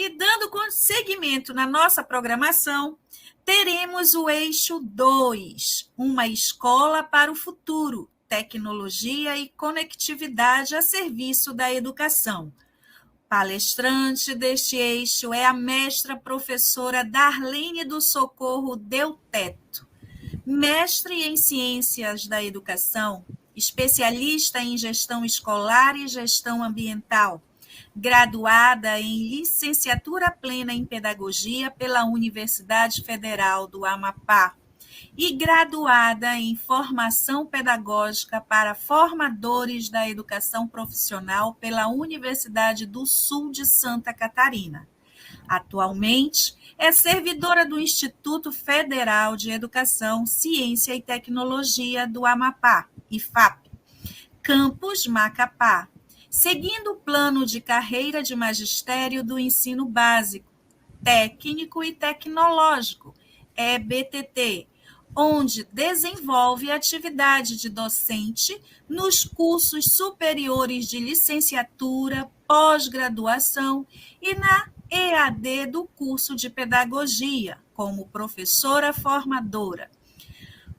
E dando seguimento na nossa programação, teremos o eixo 2, uma escola para o futuro, tecnologia e conectividade a serviço da educação. Palestrante deste eixo é a mestra professora Darlene do Socorro Del Teto, mestre em Ciências da Educação, especialista em Gestão Escolar e Gestão Ambiental, graduada em Licenciatura Plena em Pedagogia pela Universidade Federal do Amapá e graduada em Formação Pedagógica para Formadores da Educação Profissional pela Universidade do Sul de Santa Catarina. Atualmente, é servidora do Instituto Federal de Educação, Ciência e Tecnologia do Amapá, IFAP, Campus Macapá, seguindo o plano de carreira de magistério do ensino básico, técnico e tecnológico, EBTT, onde desenvolve atividade de docente nos cursos superiores de licenciatura, pós-graduação e na EAD do curso de pedagogia, como professora formadora.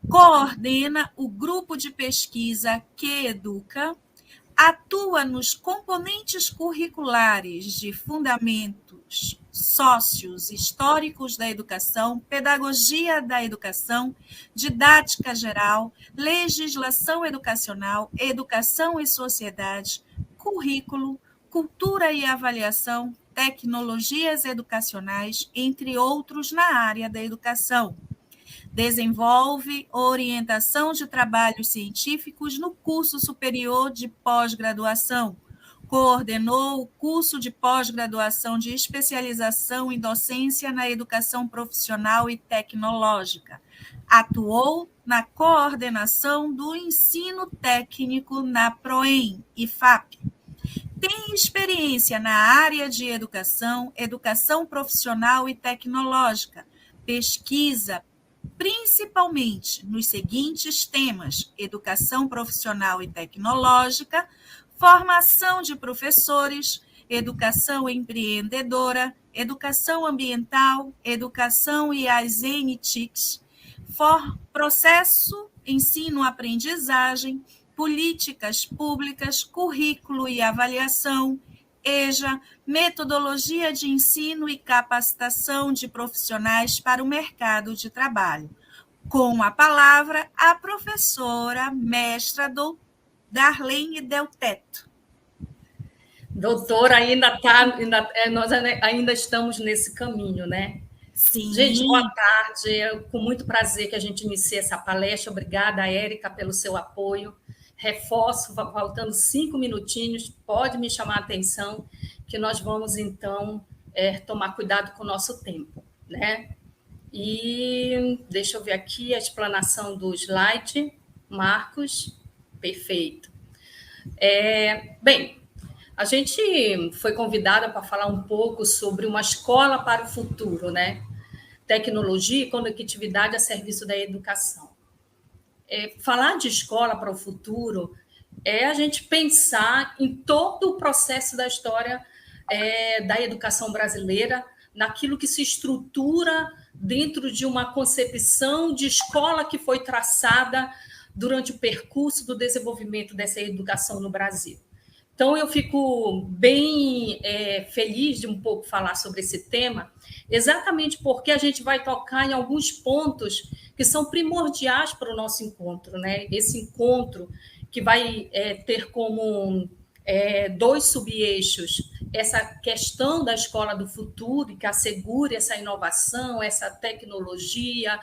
Coordena o grupo de pesquisa Que Educa, atua nos componentes curriculares de fundamentos sócios históricos da educação, pedagogia da educação, didática geral, legislação educacional, educação e sociedade, currículo, cultura e avaliação, tecnologias educacionais, entre outros na área da educação. Desenvolve orientação de trabalhos científicos no curso superior de pós-graduação. Coordenou o curso de pós-graduação de especialização em docência na educação profissional e tecnológica. Atuou na coordenação do ensino técnico na PROEM, IFAP. Tem experiência na área de educação, educação profissional e tecnológica, pesquisa, principalmente nos seguintes temas: educação profissional e tecnológica, formação de professores, educação empreendedora, educação ambiental, educação e as NTICs, processo, ensino-aprendizagem, políticas públicas, currículo e avaliação, EJA, metodologia de ensino e capacitação de profissionais para o mercado de trabalho. Com a palavra, a professora mestra Darlene Del Teto. Doutora, nós ainda estamos nesse caminho, né? Sim. Gente, boa tarde. Com muito prazer que a gente inicia essa palestra. Obrigada, Érica, pelo seu apoio. Reforço, faltando 5 minutinhos, pode me chamar a atenção, que nós vamos, então, tomar cuidado com o nosso tempo, né? E deixa eu ver aqui a explanação do slide. Marcos, perfeito. Bem, a gente foi convidada para falar um pouco sobre uma escola para o futuro, né? Tecnologia e conectividade a serviço da educação. Falar de escola para o futuro é a gente pensar em todo o processo da história da educação brasileira, naquilo que se estrutura dentro de uma concepção de escola que foi traçada durante o percurso do desenvolvimento dessa educação no Brasil. Então, eu fico bem feliz de um pouco falar sobre esse tema, exatamente porque a gente vai tocar em alguns pontos que são primordiais para o nosso encontro, né? Esse encontro que vai ter como 2 subeixos essa questão da escola do futuro, que assegure essa inovação, essa tecnologia,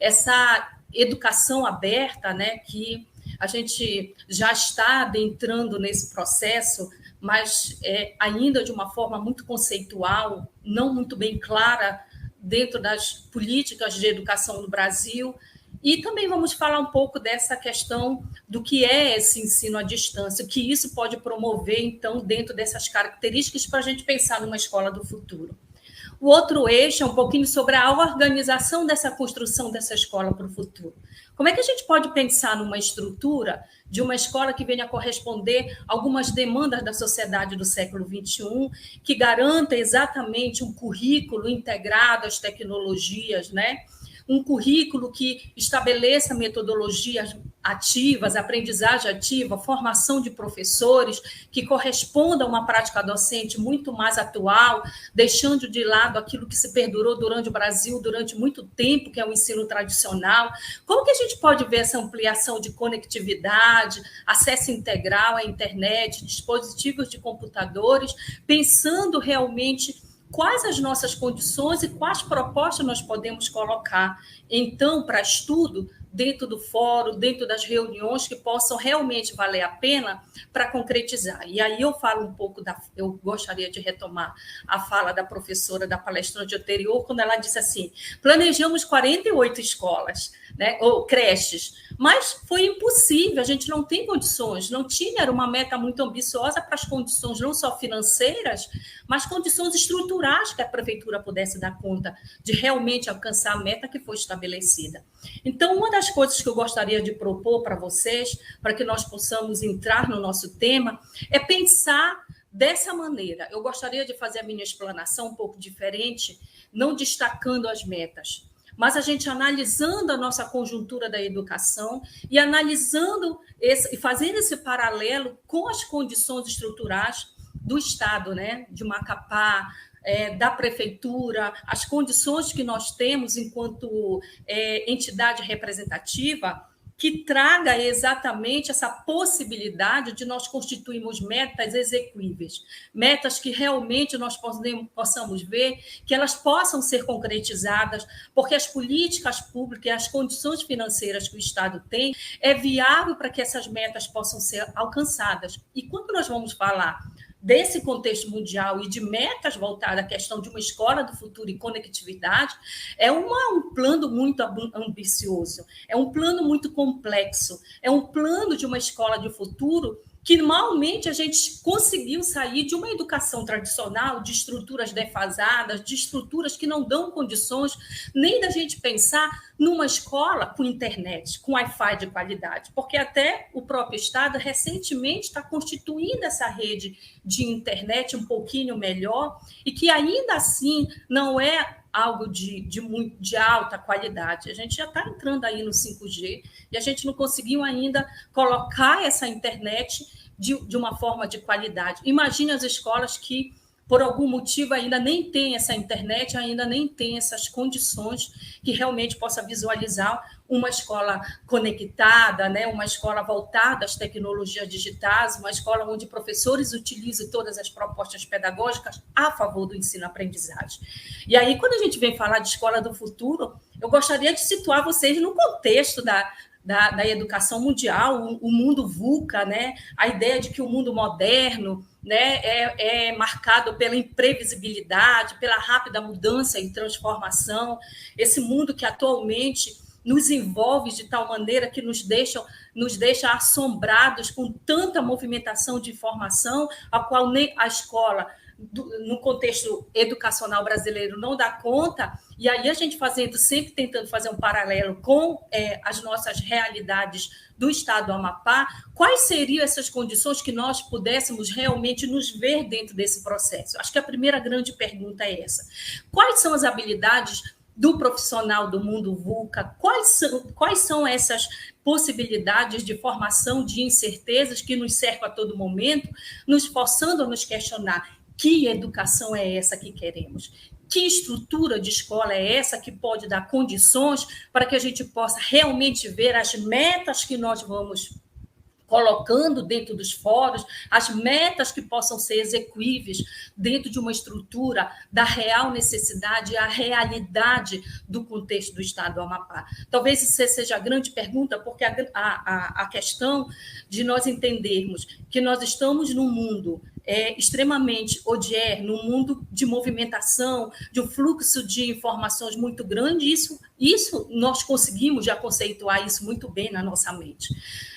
essa educação aberta, né? Que a gente já está adentrando nesse processo, mas ainda de uma forma muito conceitual, não muito bem clara dentro das políticas de educação no Brasil. E também vamos falar um pouco dessa questão do que é esse ensino à distância, o que isso pode promover, então, dentro dessas características para a gente pensar numa escola do futuro. O outro eixo é um pouquinho sobre a organização dessa construção dessa escola para o futuro. Como é que a gente pode pensar numa estrutura de uma escola que venha a corresponder a algumas demandas da sociedade do século XXI, que garanta exatamente um currículo integrado às tecnologias, né? Um currículo que estabeleça metodologias ativas, aprendizagem ativa, formação de professores, que corresponda a uma prática docente muito mais atual, deixando de lado aquilo que se perdurou durante o Brasil durante muito tempo, que é o ensino tradicional. Como que a gente pode ver essa ampliação de conectividade, acesso integral à internet, dispositivos de computadores, pensando realmente quais as nossas condições e quais propostas nós podemos colocar, então, para estudo, dentro do fórum, dentro das reuniões que possam realmente valer a pena para concretizar. E aí eu falo um pouco eu gostaria de retomar a fala da professora da palestrante anterior, quando ela disse assim: planejamos 48 escolas, né, ou creches, mas foi impossível, a gente não tem condições, não tinha, era uma meta muito ambiciosa para as condições não só financeiras, mas condições estruturais que a prefeitura pudesse dar conta de realmente alcançar a meta que foi estabelecida. Então, uma das coisas que eu gostaria de propor para vocês, para que nós possamos entrar no nosso tema, é pensar dessa maneira. Eu gostaria de fazer a minha explanação um pouco diferente, não destacando as metas, mas a gente analisando a nossa conjuntura da educação e analisando e fazendo esse paralelo com as condições estruturais do Estado, né? De Macapá, da prefeitura, as condições que nós temos enquanto entidade representativa, que traga exatamente essa possibilidade de nós constituirmos metas execuíveis, metas que realmente nós possamos ver que elas possam ser concretizadas, porque as políticas públicas e as condições financeiras que o Estado tem é viável para que essas metas possam ser alcançadas. E quando nós vamos falar desse contexto mundial e de metas voltadas à questão de uma escola do futuro e conectividade, é um plano muito ambicioso, é um plano muito complexo, é um plano de uma escola de futuro que, normalmente, a gente conseguiu sair de uma educação tradicional, de estruturas defasadas, de estruturas que não dão condições nem da gente pensar numa escola com internet, com Wi-Fi de qualidade, porque até o próprio Estado, recentemente, está constituindo essa rede de internet um pouquinho melhor e que, ainda assim, não é algo de alta qualidade. A gente já está entrando aí no 5G e a gente não conseguiu ainda colocar essa internet de uma forma de qualidade. Imagine as escolas que, por algum motivo, ainda nem têm essa internet, ainda nem têm essas condições que realmente possa visualizar uma escola conectada, né? Uma escola voltada às tecnologias digitais, uma escola onde professores utilizem todas as propostas pedagógicas a favor do ensino-aprendizagem. E aí, quando a gente vem falar de escola do futuro, eu gostaria de situar vocês no contexto da educação mundial, o mundo VUCA, né? A ideia de que o mundo moderno, né, é marcado pela imprevisibilidade, pela rápida mudança e transformação, esse mundo que atualmente nos envolve de tal maneira que nos deixa assombrados com tanta movimentação de informação, a qual nem a escola, no contexto educacional brasileiro, não dá conta, e aí a gente sempre tentando fazer um paralelo com as nossas realidades do Estado do Amapá, quais seriam essas condições que nós pudéssemos realmente nos ver dentro desse processo? Acho que a primeira grande pergunta é essa. Quais são as habilidades do profissional do mundo VUCA? Quais são essas possibilidades de formação de incertezas que nos cercam a todo momento, nos forçando a nos questionar que educação é essa que queremos? Que estrutura de escola é essa que pode dar condições para que a gente possa realmente ver as metas que nós vamos colocando dentro dos fóruns, as metas que possam ser execuíveis dentro de uma estrutura da real necessidade e a realidade do contexto do Estado do Amapá. Talvez isso seja a grande pergunta, porque a questão de nós entendermos que nós estamos num mundo extremamente odier, num mundo de movimentação, de um fluxo de informações muito grande, isso nós conseguimos já conceituar isso muito bem na nossa mente.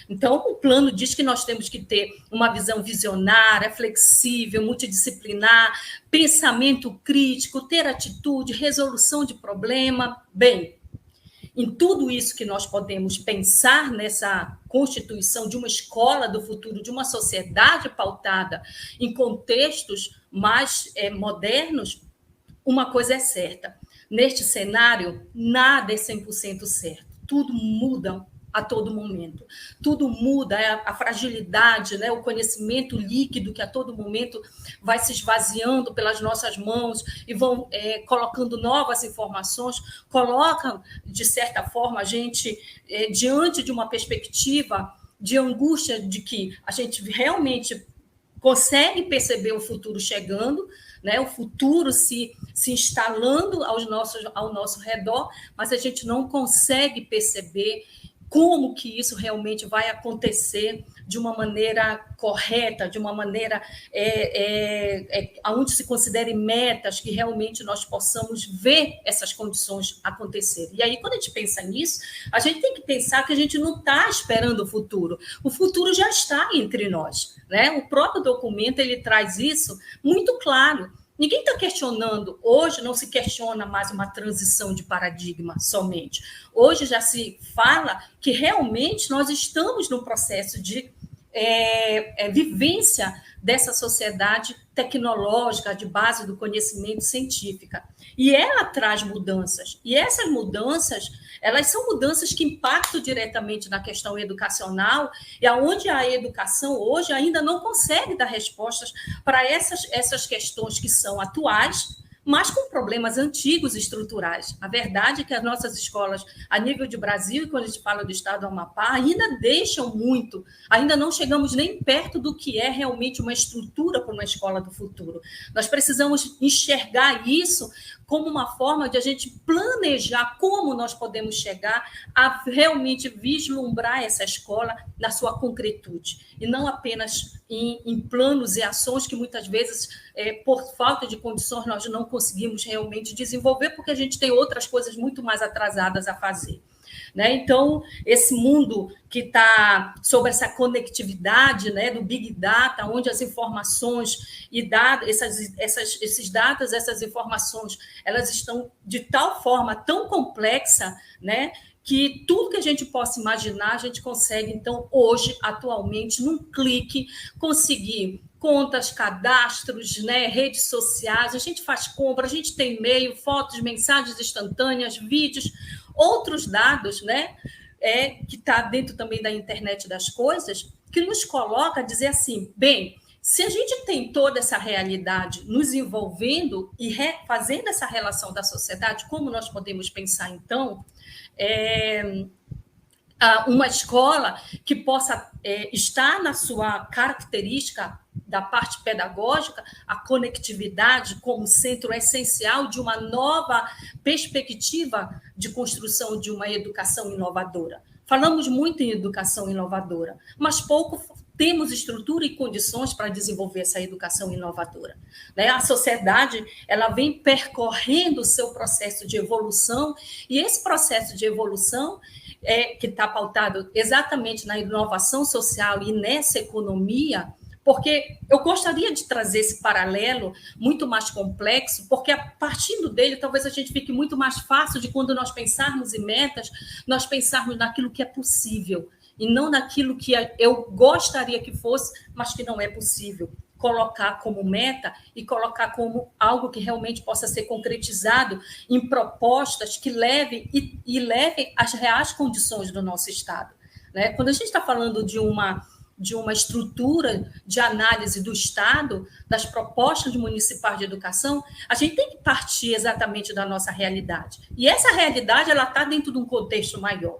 Então, o plano diz que nós temos que ter uma visão visionária, flexível, multidisciplinar, pensamento crítico, ter atitude, resolução de problema. Bem, em tudo isso que nós podemos pensar nessa constituição de uma escola do futuro, de uma sociedade pautada em contextos mais modernos, uma coisa é certa. Neste cenário, nada é 100% certo. Tudo muda a todo momento. Tudo muda, a fragilidade, né? O conhecimento líquido que a todo momento vai se esvaziando pelas nossas mãos e vão colocando novas informações, colocam, de certa forma, a gente diante de uma perspectiva de angústia de que a gente realmente consegue perceber o futuro chegando, né? O futuro se instalando ao nosso redor, mas a gente não consegue perceber como que isso realmente vai acontecer de uma maneira correta, de uma maneira onde se considerem metas, que realmente nós possamos ver essas condições acontecerem. E aí, quando a gente pensa nisso, a gente tem que pensar que a gente não está esperando o futuro já está entre nós, né? O próprio documento ele traz isso muito claro. Ninguém está questionando, hoje não se questiona mais uma transição de paradigma somente. Hoje já se fala que realmente nós estamos no processo de vivência dessa sociedade tecnológica de base do conhecimento científico. E ela traz mudanças. E essas mudanças, elas são mudanças que impactam diretamente na questão educacional e aonde a educação hoje ainda não consegue dar respostas para essas questões que são atuais, mas com problemas antigos e estruturais. A verdade é que as nossas escolas, a nível de Brasil, e quando a gente fala do estado do Amapá, ainda deixam muito, ainda não chegamos nem perto do que é realmente uma estrutura para uma escola do futuro. Nós precisamos enxergar isso como uma forma de a gente planejar como nós podemos chegar a realmente vislumbrar essa escola na sua concretude, e não apenas em planos e ações que muitas vezes, por falta de condições, nós não conseguimos realmente desenvolver, porque a gente tem outras coisas muito mais atrasadas a fazer. Né? Então, esse mundo que está sobre essa conectividade, né, do Big Data, onde as informações e dados, esses dados, essas informações, elas estão de tal forma tão complexa, né, que tudo que a gente possa imaginar, a gente consegue, então, hoje, atualmente, num clique, conseguir contas, cadastros, né, redes sociais, a gente faz compra, a gente tem e-mail, fotos, mensagens instantâneas, vídeos, outros dados, né, que está dentro também da internet das coisas, que nos coloca a dizer assim, bem, se a gente tem toda essa realidade nos envolvendo e fazendo essa relação da sociedade, como nós podemos pensar, então, uma escola que possa estar na sua característica da parte pedagógica, a conectividade como centro essencial de uma nova perspectiva de construção de uma educação inovadora. Falamos muito em educação inovadora, mas pouco temos estrutura e condições para desenvolver essa educação inovadora. Né? A sociedade ela vem percorrendo o seu processo de evolução, e esse processo de evolução que está pautado exatamente na inovação social e nessa economia, porque eu gostaria de trazer esse paralelo muito mais complexo, porque a partir dele talvez a gente fique muito mais fácil de quando nós pensarmos em metas, nós pensarmos naquilo que é possível, e não naquilo que eu gostaria que fosse, mas que não é possível colocar como meta e colocar como algo que realmente possa ser concretizado em propostas que levem às reais condições do nosso Estado. Né? Quando a gente está falando de uma estrutura de análise do Estado, das propostas municipais de educação, a gente tem que partir exatamente da nossa realidade. E essa realidade ela está dentro de um contexto maior.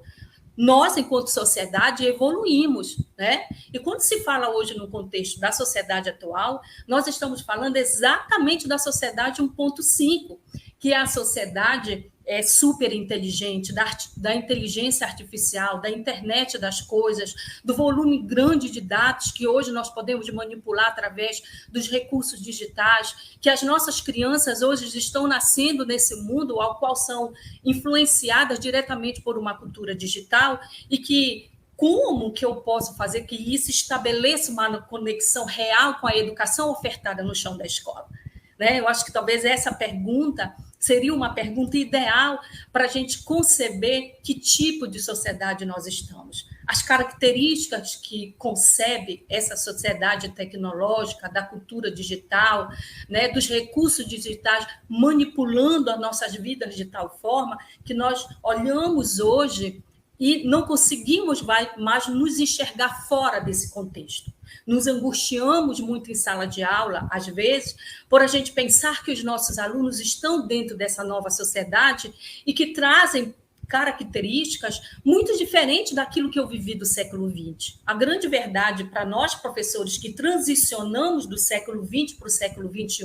Nós, enquanto sociedade, evoluímos, né? E quando se fala hoje no contexto da sociedade atual, nós estamos falando exatamente da sociedade 1.5, que é a sociedade super inteligente, da inteligência artificial, da internet das coisas, do volume grande de dados que hoje nós podemos manipular através dos recursos digitais, que as nossas crianças hoje estão nascendo nesse mundo ao qual são influenciadas diretamente por uma cultura digital, e que como que eu posso fazer que isso estabeleça uma conexão real com a educação ofertada no chão da escola? Né? Eu acho que talvez essa pergunta seria uma pergunta ideal para a gente conceber que tipo de sociedade nós estamos. As características que concebe essa sociedade tecnológica, da cultura digital, né, dos recursos digitais manipulando as nossas vidas de tal forma que nós olhamos hoje e não conseguimos mais nos enxergar fora desse contexto. Nos angustiamos muito em sala de aula, às vezes, por a gente pensar que os nossos alunos estão dentro dessa nova sociedade e que trazem características muito diferentes daquilo que eu vivi do século XX. A grande verdade para nós, professores, que transicionamos do século XX para o século XXI,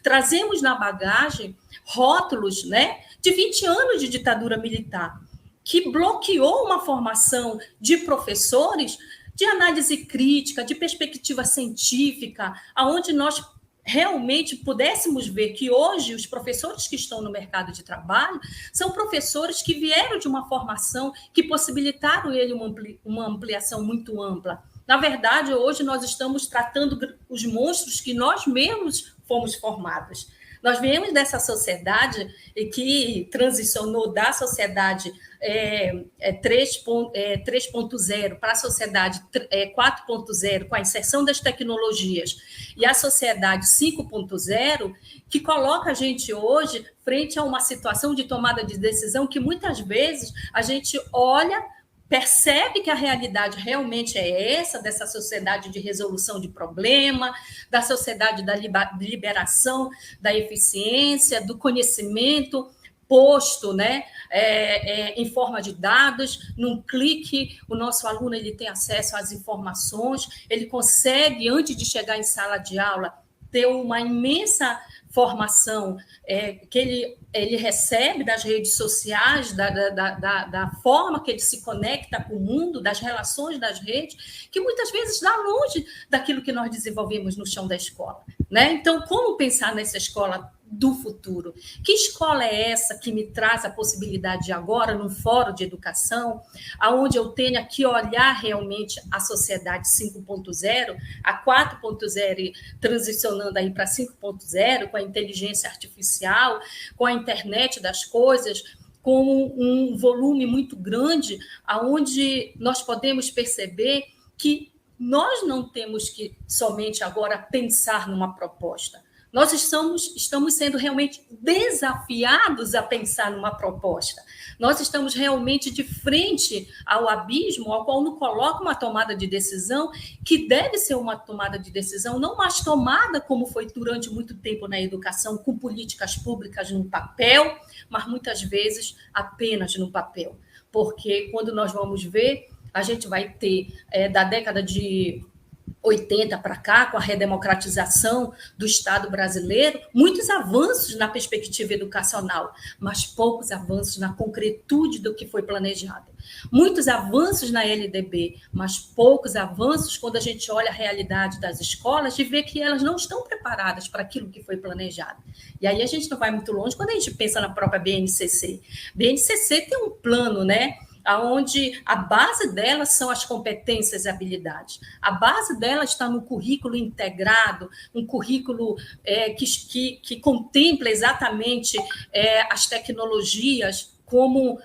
trazemos na bagagem rótulos, né, de 20 anos de ditadura militar, que bloqueou uma formação de professores de análise crítica, de perspectiva científica, aonde nós realmente pudéssemos ver que hoje os professores que estão no mercado de trabalho são professores que vieram de uma formação que possibilitaram ele uma ampliação muito ampla. Na verdade, hoje nós estamos tratando os monstros que nós mesmos fomos formados. Nós viemos dessa sociedade que transicionou da sociedade 3.0 para a sociedade 4.0, com a inserção das tecnologias, e a sociedade 5.0, que coloca a gente hoje frente a uma situação de tomada de decisão que muitas vezes a gente olha, percebe que a realidade realmente é essa, dessa sociedade de resolução de problema, da sociedade da liberação da eficiência, do conhecimento posto, né, em forma de dados. Num clique, o nosso aluno ele tem acesso às informações, ele consegue, antes de chegar em sala de aula, ter uma imensa formação que ele recebe das redes sociais, da forma que ele se conecta com o mundo, das relações das redes, que muitas vezes está longe daquilo que nós desenvolvemos no chão da escola, né? Então, como pensar nessa escola do futuro? Que escola é essa que me traz a possibilidade de agora, num fórum de educação, onde eu tenha que olhar realmente a sociedade 5.0, a 4.0 e transicionando aí para 5.0, com a inteligência artificial, com a internet das coisas, com um volume muito grande, onde nós podemos perceber que nós não temos que somente agora pensar numa proposta. Nós estamos sendo realmente desafiados a pensar numa proposta. Nós estamos realmente de frente ao abismo, ao qual nos coloca uma tomada de decisão que deve ser uma tomada de decisão não mais tomada como foi durante muito tempo na educação, com políticas públicas no papel, mas muitas vezes apenas no papel. Porque quando nós vamos ver, a gente vai ter, da década de 80 para cá, com a redemocratização do Estado brasileiro, muitos avanços na perspectiva educacional, mas poucos avanços na concretude do que foi planejado. Muitos avanços na LDB, mas poucos avanços quando a gente olha a realidade das escolas e vê que elas não estão preparadas para aquilo que foi planejado. E aí a gente não vai muito longe quando a gente pensa na própria BNCC. BNCC tem um plano, né, onde a base dela são as competências e habilidades. A base dela está no currículo integrado, um currículo que contempla exatamente as tecnologias como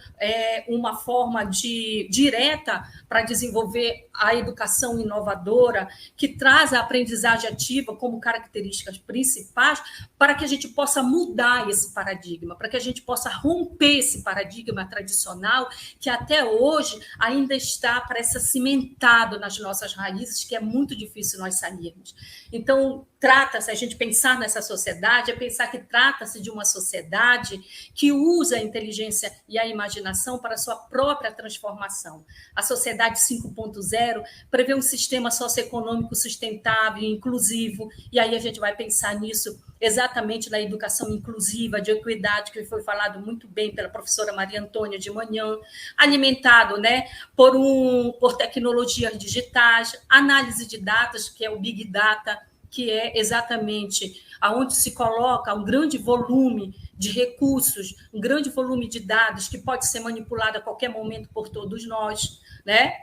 uma forma direta para desenvolver a educação inovadora, que traz a aprendizagem ativa como características principais, para que a gente possa mudar esse paradigma, para que a gente possa romper esse paradigma tradicional, que até hoje ainda parece cimentado nas nossas raízes, que é muito difícil nós sairmos. Então, trata-se, a gente pensar nessa sociedade, é pensar que trata-se de uma sociedade que usa a inteligência e a imaginação para a sua própria transformação. A sociedade 5.0 prevê um sistema socioeconômico sustentável e inclusivo, e aí a gente vai pensar nisso exatamente na educação inclusiva, de equidade, que foi falado muito bem pela professora Maria Antônia de manhã, alimentado, né, por tecnologias digitais, análise de dados, que é o Big Data, que é exatamente aonde se coloca um grande volume de recursos, um grande volume de dados que pode ser manipulado a qualquer momento por todos nós, né?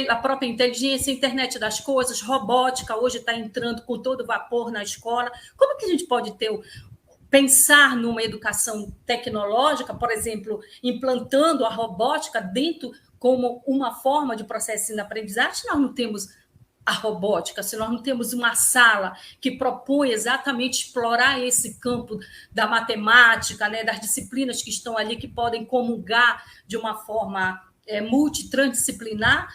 A própria inteligência, a internet das coisas, robótica, hoje está entrando com todo vapor na escola. Como que a gente pode pensar numa educação tecnológica, por exemplo, implantando a robótica dentro como uma forma de processo de ensino-aprendizagem, se nós não temos a robótica, se nós não temos uma sala que propõe exatamente explorar esse campo da matemática, né, das disciplinas que estão ali, que podem comungar de uma forma multitransdisciplinar,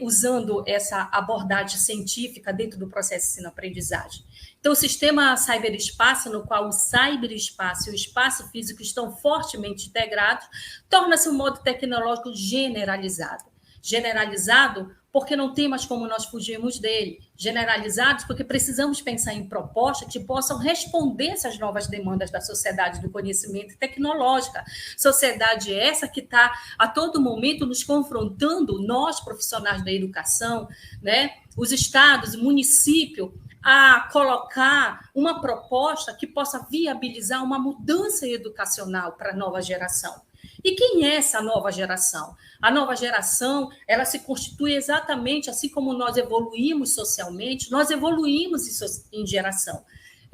usando essa abordagem científica dentro do processo de ensino-aprendizagem. Então, o sistema cyberespaço, no qual o cyberespaço e o espaço físico estão fortemente integrados, torna-se um modo tecnológico generalizado. Generalizado porque não tem mais como nós fugirmos dele. Generalizados porque precisamos pensar em propostas que possam responder essas novas demandas da sociedade do conhecimento e tecnológica. Sociedade essa que está a todo momento nos confrontando, nós profissionais da educação, né, os estados, o município, a colocar uma proposta que possa viabilizar uma mudança educacional para a nova geração. E quem é essa nova geração? A nova geração, ela se constitui exatamente assim como nós evoluímos socialmente, nós evoluímos em geração.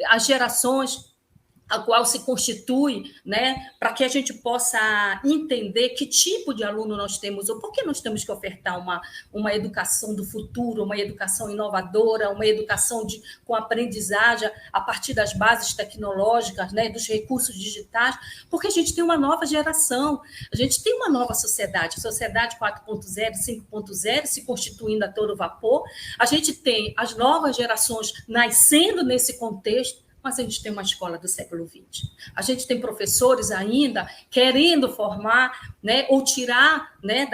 As gerações a qual se constitui, né, para que a gente possa entender que tipo de aluno nós temos, ou por que nós temos que ofertar uma educação do futuro, uma educação inovadora, uma educação com aprendizagem a partir das bases tecnológicas, né, dos recursos digitais, porque a gente tem uma nova geração, a gente tem uma nova sociedade 4.0, 5.0 se constituindo a todo vapor, a gente tem as novas gerações nascendo nesse contexto, mas a gente tem uma escola do século XX. A gente tem professores ainda querendo formar, né, ou tirar, né,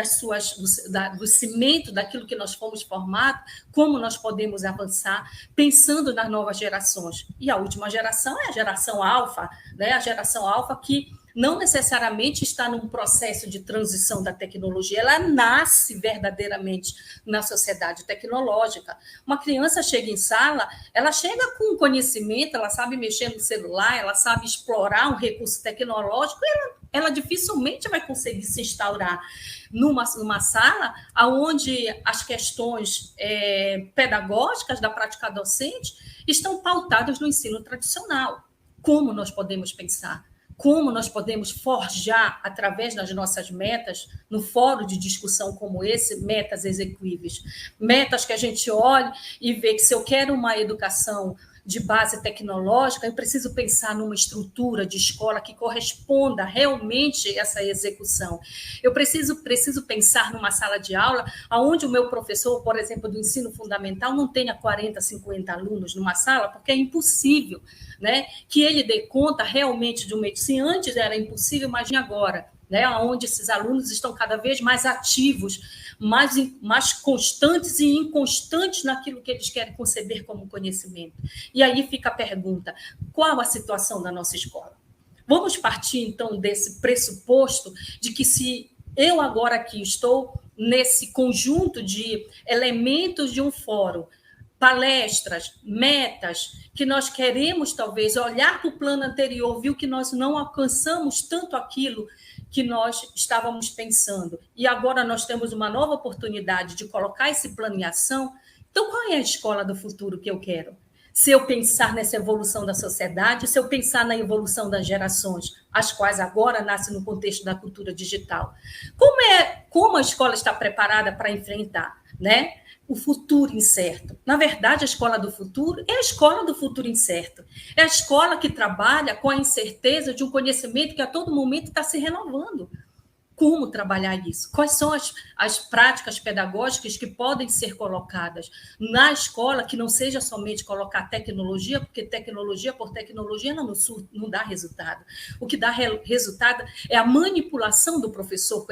do cimento daquilo que nós fomos formados, como nós podemos avançar, pensando nas novas gerações. E a última geração é a geração alfa, né, a geração alfa que não necessariamente está num processo de transição da tecnologia, ela nasce verdadeiramente na sociedade tecnológica. Uma criança chega em sala, ela chega com conhecimento, ela sabe mexer no celular, ela sabe explorar um recurso tecnológico, ela dificilmente vai conseguir se instaurar numa sala onde as questões pedagógicas da prática docente estão pautadas no ensino tradicional. Como nós podemos pensar? Como nós podemos forjar, através das nossas metas, no fórum de discussão como esse, metas execuíveis. Metas que a gente olhe e vê que se eu quero uma educação de base tecnológica, eu preciso pensar numa estrutura de escola que corresponda realmente a essa execução. Eu preciso pensar numa sala de aula onde o meu professor, por exemplo, do ensino fundamental, não tenha 40, 50 alunos numa sala, porque é impossível, né, que ele dê conta realmente de uma... Se antes era impossível, imagine agora, né, onde esses alunos estão cada vez mais ativos, mais constantes e inconstantes naquilo que eles querem conceber como conhecimento. E aí fica a pergunta, qual a situação da nossa escola? Vamos partir, então, desse pressuposto de que se eu agora aqui estou nesse conjunto de elementos de um fórum, palestras, metas, que nós queremos, talvez, olhar para o plano anterior, viu que nós não alcançamos tanto aquilo que nós estávamos pensando. E agora nós temos uma nova oportunidade de colocar esse plano em ação. Então, qual é a escola do futuro que eu quero? Se eu pensar nessa evolução da sociedade, se eu pensar na evolução das gerações, as quais agora nascem no contexto da cultura digital. Como a escola está preparada para enfrentar, né, o futuro incerto? Na verdade, a escola do futuro é a escola do futuro incerto. É a escola que trabalha com a incerteza de um conhecimento que a todo momento está se renovando. como trabalhar isso, quais são as práticas pedagógicas que podem ser colocadas na escola, que não seja somente colocar tecnologia, porque tecnologia por tecnologia não dá resultado. O que dá resultado é a manipulação do professor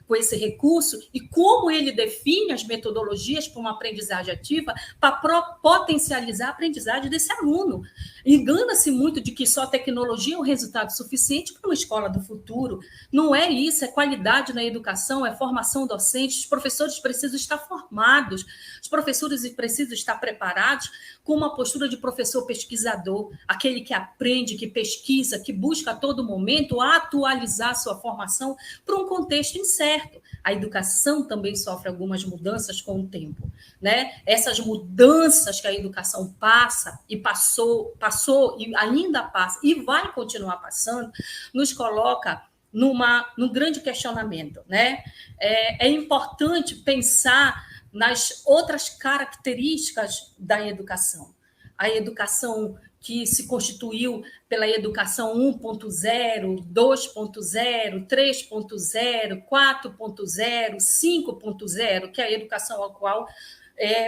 com esse recurso e como ele define as metodologias para uma aprendizagem ativa para potencializar a aprendizagem desse aluno. Engana-se muito de que só tecnologia é um resultado suficiente para uma escola do futuro. Não é isso, é qualidade na educação, é formação docente. Os professores precisam estar formados, os professores precisam estar preparados com uma postura de professor pesquisador, aquele que aprende, que pesquisa, que busca a todo momento atualizar sua formação para um contexto incerto. A educação também sofre algumas mudanças com o tempo, né? Essas mudanças que a educação passa e passou e ainda passa e vai continuar passando, nos coloca num grande questionamento, né? É importante pensar nas outras características da educação. A educação que se constituiu pela educação 1.0, 2.0, 3.0, 4.0, 5.0, que é a educação a qual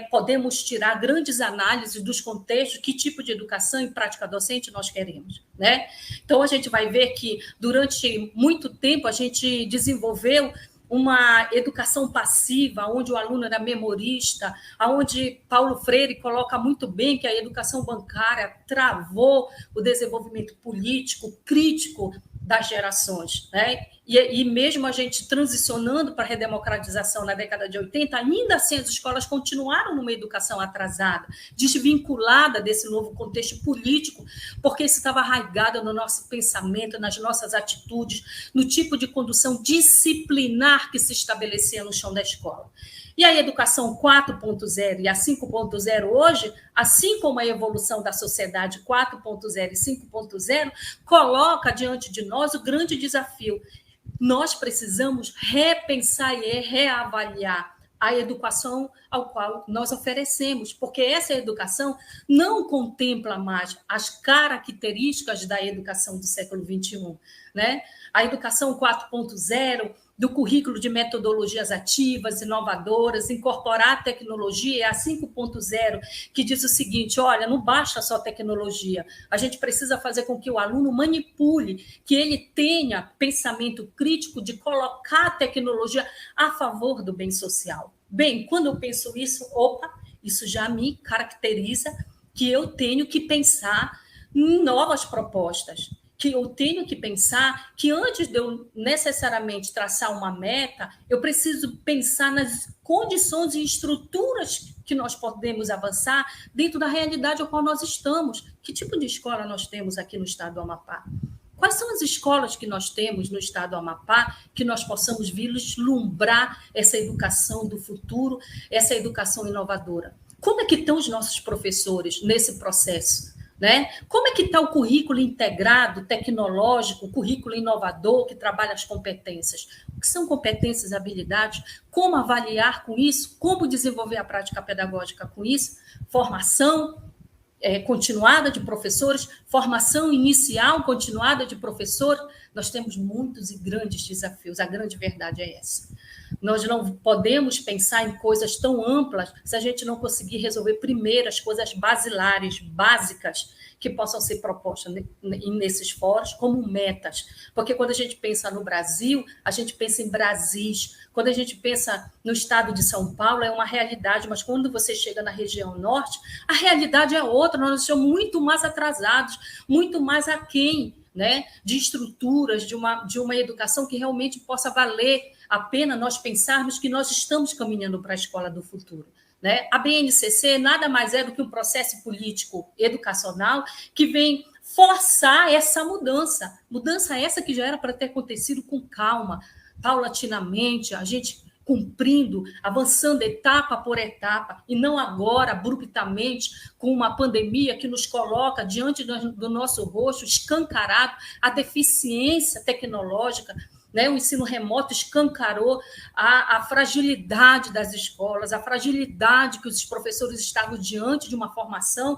podemos tirar grandes análises dos contextos, que tipo de educação e prática docente nós queremos, né? Então, a gente vai ver que, durante muito tempo, a gente desenvolveu uma educação passiva, onde o aluno era memorista, onde Paulo Freire coloca muito bem que a educação bancária travou o desenvolvimento político, crítico das gerações, né? E mesmo a gente transicionando para a redemocratização na década de 80, ainda assim as escolas continuaram numa educação atrasada, desvinculada desse novo contexto político, porque isso estava arraigado no nosso pensamento, nas nossas atitudes, no tipo de condução disciplinar que se estabelecia no chão da escola. E a educação 4.0 e a 5.0 hoje, assim como a evolução da sociedade 4.0 e 5.0, coloca diante de nós o grande desafio. Nós precisamos repensar e reavaliar a educação ao qual nós oferecemos, porque essa educação não contempla mais as características da educação do século XXI, né? A educação 4.0, do currículo de metodologias ativas, inovadoras, incorporar a tecnologia, é a 5.0, que diz o seguinte: olha, não basta só tecnologia, a gente precisa fazer com que o aluno manipule, que ele tenha pensamento crítico de colocar a tecnologia a favor do bem social. Bem, quando eu penso isso, isso já me caracteriza que eu tenho que pensar em novas propostas, que eu tenho que pensar que antes de eu necessariamente traçar uma meta, eu preciso pensar nas condições e estruturas que nós podemos avançar dentro da realidade ao qual nós estamos. Que tipo de escola nós temos aqui no estado do Amapá? Quais são as escolas que nós temos no estado do Amapá que nós possamos vislumbrar essa educação do futuro, essa educação inovadora? Como é que estão os nossos professores nesse processo? Né? Como é que está o currículo integrado, tecnológico, o currículo inovador que trabalha as competências? O que são competências e habilidades? Como avaliar com isso? Como desenvolver a prática pedagógica com isso? Formação continuada de professores, formação inicial continuada de professor. Nós temos muitos e grandes desafios, a grande verdade é essa. Nós não podemos pensar em coisas tão amplas se a gente não conseguir resolver primeiro as coisas basilares, básicas, que possam ser propostas nesses fóruns como metas. Porque quando a gente pensa no Brasil, a gente pensa em Brasis. Quando a gente pensa no estado de São Paulo, é uma realidade, mas quando você chega na região norte, a realidade é outra. Nós estamos muito mais atrasados, muito mais aquém, né, de estruturas, de uma educação que realmente possa valer a pena nós pensarmos que nós estamos caminhando para a escola do futuro. Né? A BNCC nada mais é do que um processo político educacional que vem forçar essa mudança essa que já era para ter acontecido com calma, paulatinamente, a gente cumprindo, avançando etapa por etapa, e não agora, abruptamente, com uma pandemia que nos coloca diante do nosso rosto, escancarado, a deficiência tecnológica, né? O ensino remoto escancarou a fragilidade das escolas, a fragilidade que os professores estavam diante de uma formação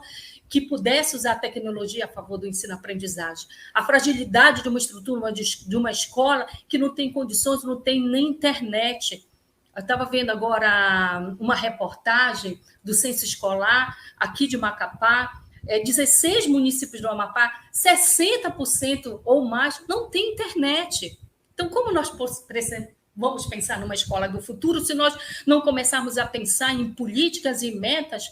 que pudesse usar a tecnologia a favor do ensino-aprendizagem. A fragilidade de uma estrutura de uma escola que não tem condições, não tem nem internet. Eu estava vendo agora uma reportagem do censo escolar aqui de Macapá, 16 municípios do Amapá, 60% ou mais não tem internet. Então, como nós vamos pensar numa escola do futuro se nós não começarmos a pensar em políticas e metas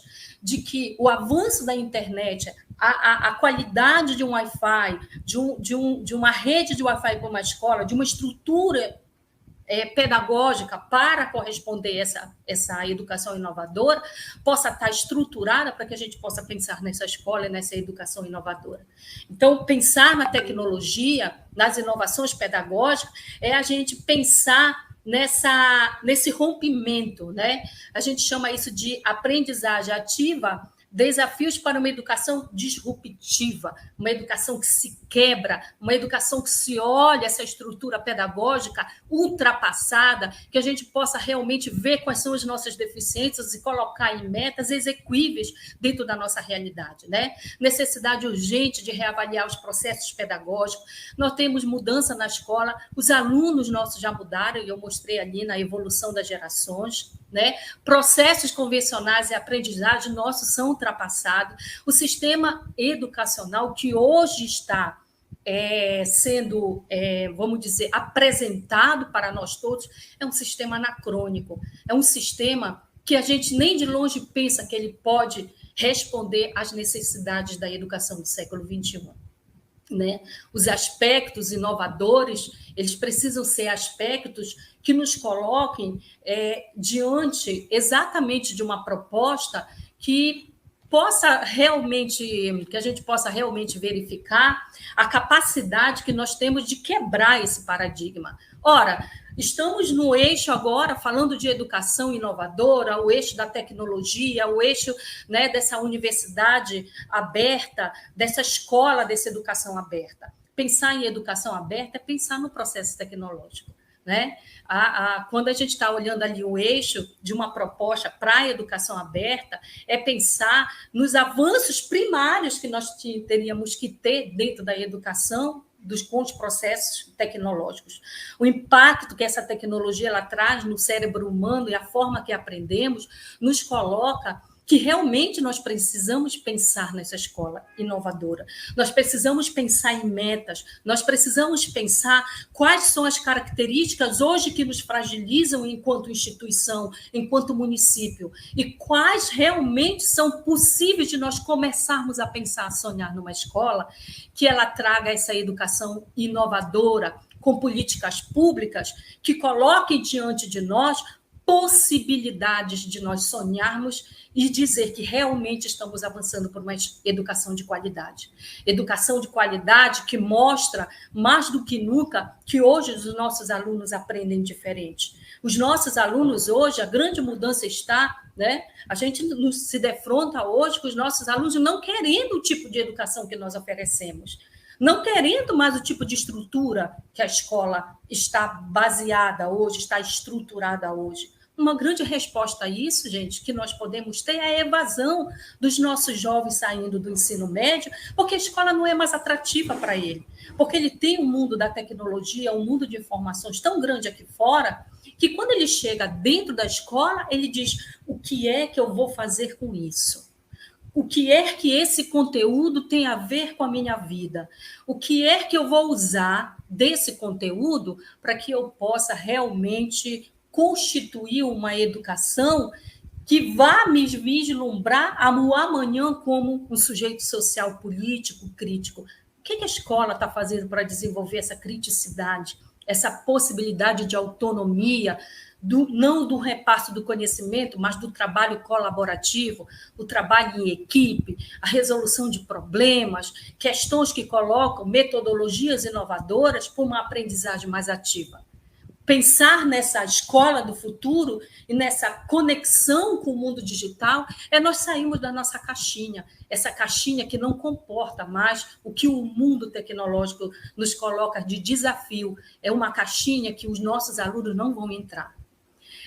de que o avanço da internet, a qualidade de um Wi-Fi, de uma rede de Wi-Fi para uma escola, de uma estrutura pedagógica para corresponder essa educação inovadora, possa estar estruturada para que a gente possa pensar nessa escola e nessa educação inovadora. Então, pensar na tecnologia, nas inovações pedagógicas, é a gente pensar nesse rompimento, né? A gente chama isso de aprendizagem ativa, desafios para uma educação disruptiva, uma educação que se quebra, uma educação que se olha essa estrutura pedagógica ultrapassada, que a gente possa realmente ver quais são as nossas deficiências e colocar em metas execuíveis dentro da nossa realidade, né? Necessidade urgente de reavaliar os processos pedagógicos. Nós temos mudança na escola, os alunos nossos já mudaram, e eu mostrei ali na evolução das gerações, né? Processos convencionais e aprendizagem nossos são ultrapassados. O sistema educacional que hoje está sendo, vamos dizer, apresentado para nós todos, é um sistema anacrônico, é um sistema que a gente nem de longe pensa que ele pode responder às necessidades da educação do século XXI. Né? Os aspectos inovadores, eles precisam ser aspectos que nos coloquem diante exatamente de uma proposta que a gente possa realmente verificar a capacidade que nós temos de quebrar esse paradigma. Ora, estamos no eixo agora, falando de educação inovadora, o eixo da tecnologia, o eixo, né, dessa universidade aberta, dessa escola, dessa educação aberta. Pensar em educação aberta é pensar no processo tecnológico. Né? Quando a gente está olhando ali o eixo de uma proposta para a educação aberta, é pensar nos avanços primários que nós teríamos que ter dentro da educação, com os processos tecnológicos. O impacto que essa tecnologia ela traz no cérebro humano e a forma que aprendemos nos coloca que realmente nós precisamos pensar nessa escola inovadora. Nós precisamos pensar em metas, nós precisamos pensar quais são as características hoje que nos fragilizam enquanto instituição, enquanto município, e quais realmente são possíveis de nós começarmos a pensar, a sonhar numa escola que ela traga essa educação inovadora, com políticas públicas que coloquem diante de nós possibilidades de nós sonharmos e dizer que realmente estamos avançando por uma educação de qualidade. Educação de qualidade que mostra, mais do que nunca, que hoje os nossos alunos aprendem diferente. Os nossos alunos hoje, a grande mudança está, né? A gente se defronta hoje com os nossos alunos não querendo o tipo de educação que nós oferecemos, não querendo mais o tipo de estrutura que a escola está baseada hoje, está estruturada hoje. Uma grande resposta a isso, gente, que nós podemos ter é a evasão dos nossos jovens saindo do ensino médio, porque a escola não é mais atrativa para ele, porque ele tem um mundo da tecnologia, um mundo de informações tão grande aqui fora, que quando ele chega dentro da escola, ele diz: o que é que eu vou fazer com isso? O que é que esse conteúdo tem a ver com a minha vida? O que é que eu vou usar desse conteúdo para que eu possa realmente constituir uma educação que vá me vislumbrar o amanhã como um sujeito social, político, crítico? O que a escola está fazendo para desenvolver essa criticidade, essa possibilidade de autonomia, não do repasse do conhecimento, mas do trabalho colaborativo, o trabalho em equipe, a resolução de problemas, questões que colocam metodologias inovadoras para uma aprendizagem mais ativa? Pensar nessa escola do futuro e nessa conexão com o mundo digital nós sairmos da nossa caixinha, essa caixinha que não comporta mais o que o mundo tecnológico nos coloca de desafio. É uma caixinha que os nossos alunos não vão entrar.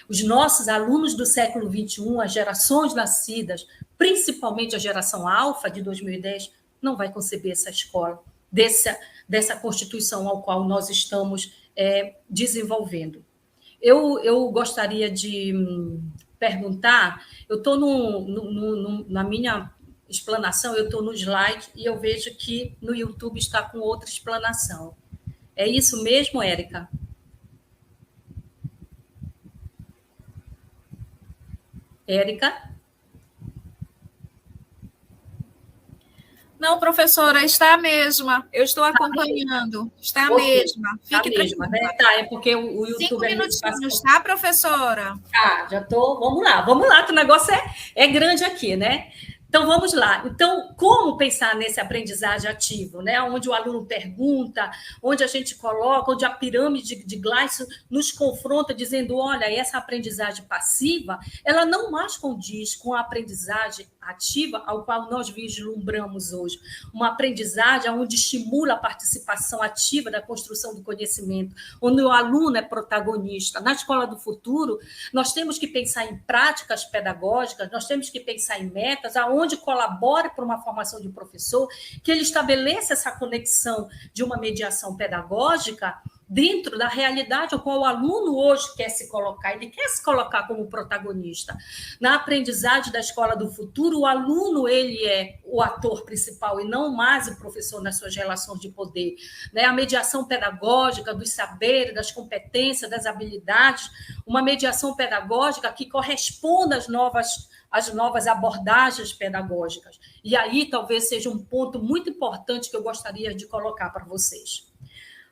Os nossos alunos do século XXI, as gerações nascidas, principalmente a geração alfa de 2010, não vai conceber essa escola, dessa Constituição ao qual nós estamos desenvolvendo. Eu gostaria de perguntar, eu estou na minha explanação, eu estou no slide e eu vejo que no YouTube está com outra explanação. É isso mesmo, Érica? Érica? Não, professora, está a mesma. Eu estou acompanhando. Está a mesma. Fique tranquila. Né? Tá, é porque o YouTube 5 minutinhos, tá, professora? Tá, já estou. Vamos lá, que o negócio é grande aqui, né? Então, vamos lá. Então, como pensar nesse aprendizagem ativo, né? Onde o aluno pergunta, onde a gente coloca, onde a pirâmide de Gleason nos confronta, dizendo, olha, essa aprendizagem passiva, ela não mais condiz com a aprendizagem ativa ao qual nós vislumbramos hoje. Uma aprendizagem onde estimula a participação ativa da construção do conhecimento, onde o aluno é protagonista. Na Escola do Futuro, nós temos que pensar em práticas pedagógicas, nós temos que pensar em metas, onde colabore para uma formação de professor, que ele estabeleça essa conexão de uma mediação pedagógica dentro da realidade ao qual o aluno hoje quer se colocar. Ele quer se colocar como protagonista. Na aprendizagem da Escola do Futuro, o aluno ele é o ator principal e não mais o professor nas suas relações de poder. Né? A mediação pedagógica dos saberes, das competências, das habilidades, uma mediação pedagógica que corresponda às novas abordagens pedagógicas. E aí talvez seja um ponto muito importante que eu gostaria de colocar para vocês.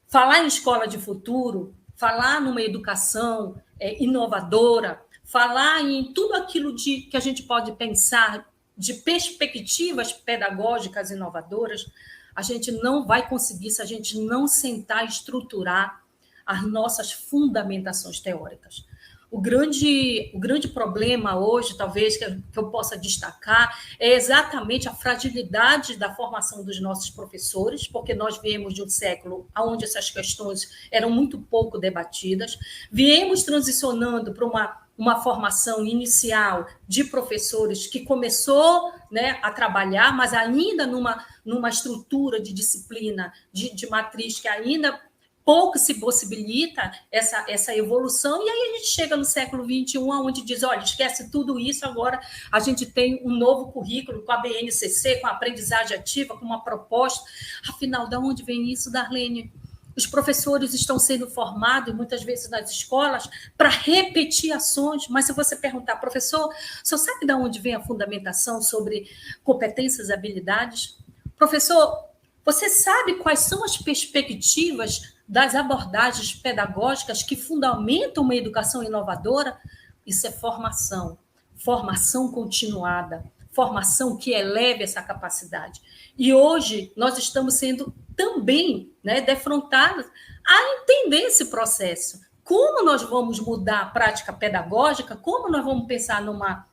Falar em escola de futuro, falar numa educação inovadora, falar em tudo aquilo que a gente pode pensar de perspectivas pedagógicas inovadoras, a gente não vai conseguir se a gente não sentar e estruturar as nossas fundamentações teóricas. O grande problema hoje, talvez, que eu possa destacar, é exatamente a fragilidade da formação dos nossos professores, porque nós viemos de um século onde essas questões eram muito pouco debatidas, viemos transicionando para uma formação inicial de professores que começou, né, a trabalhar, mas ainda numa estrutura de disciplina, de matriz que ainda pouco se possibilita essa evolução, e aí a gente chega no século XXI, onde diz, olha, esquece tudo isso, agora a gente tem um novo currículo com a BNCC, com a aprendizagem ativa, com uma proposta. Afinal, de onde vem isso, Darlene? Os professores estão sendo formados, muitas vezes nas escolas, para repetir ações, mas se você perguntar, professor, você sabe de onde vem a fundamentação sobre competências e habilidades? Professor, você sabe quais são as perspectivas das abordagens pedagógicas que fundamentam uma educação inovadora? Isso é formação continuada, formação que eleve essa capacidade. E hoje nós estamos sendo também, né, defrontados a entender esse processo. Como nós vamos mudar a prática pedagógica? Como nós vamos pensar numa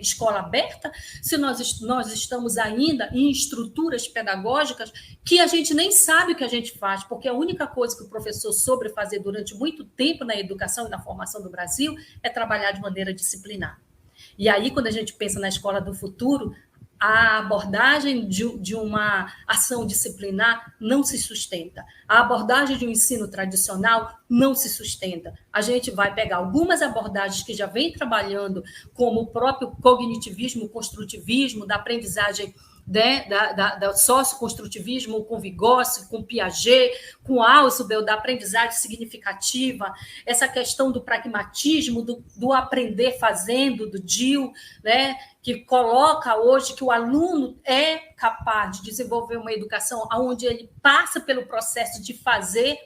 escola aberta, se nós estamos ainda em estruturas pedagógicas que a gente nem sabe o que a gente faz, porque a única coisa que o professor soube fazer durante muito tempo na educação e na formação do Brasil é trabalhar de maneira disciplinar. E aí, quando a gente pensa na escola do futuro, a abordagem de uma ação disciplinar não se sustenta. A abordagem de um ensino tradicional não se sustenta. A gente vai pegar algumas abordagens que já vem trabalhando, como o próprio cognitivismo, o construtivismo, da aprendizagem, né, da socioconstrutivismo com Vygotsky, com Piaget, com Ausubel, da aprendizagem significativa, essa questão do pragmatismo, do aprender fazendo, do DIL, né, que coloca hoje que o aluno é capaz de desenvolver uma educação onde ele passa pelo processo de fazer,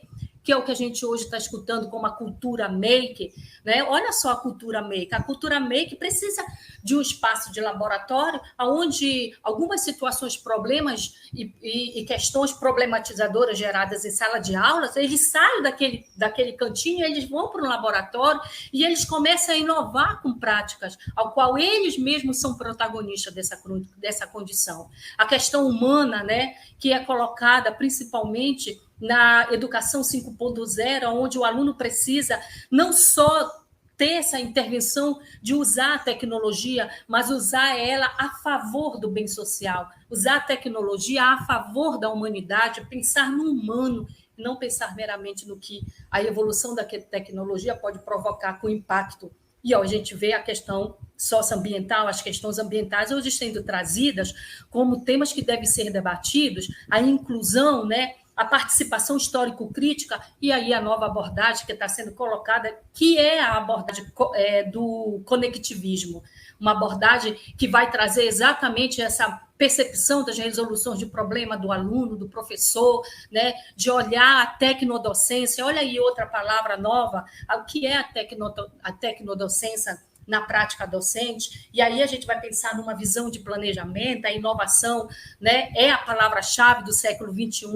que é o que a gente hoje está escutando como a cultura make, né? Olha só a cultura make. A cultura make precisa de um espaço de laboratório onde algumas situações, problemas e questões problematizadoras geradas em sala de aulas, eles saem daquele cantinho, eles vão para um laboratório e eles começam a inovar com práticas, ao qual eles mesmos são protagonistas dessa condição. A questão humana, né, que é colocada principalmente na educação 5.0, onde o aluno precisa não só ter essa intervenção de usar a tecnologia, mas usar ela a favor do bem social, usar a tecnologia a favor da humanidade, pensar no humano, não pensar meramente no que a evolução da tecnologia pode provocar com impacto. E ó, a gente vê a questão socioambiental, as questões ambientais hoje sendo trazidas como temas que devem ser debatidos, a inclusão, né? A participação histórico-crítica, e aí a nova abordagem que está sendo colocada, que é a abordagem do conectivismo, uma abordagem que vai trazer exatamente essa percepção das resoluções de problema do aluno, do professor, né, de olhar a tecnodocência. Olha aí outra palavra nova, o que é a tecnodocência na prática docente, e aí a gente vai pensar numa visão de planejamento, a inovação, né, é a palavra-chave do século XXI,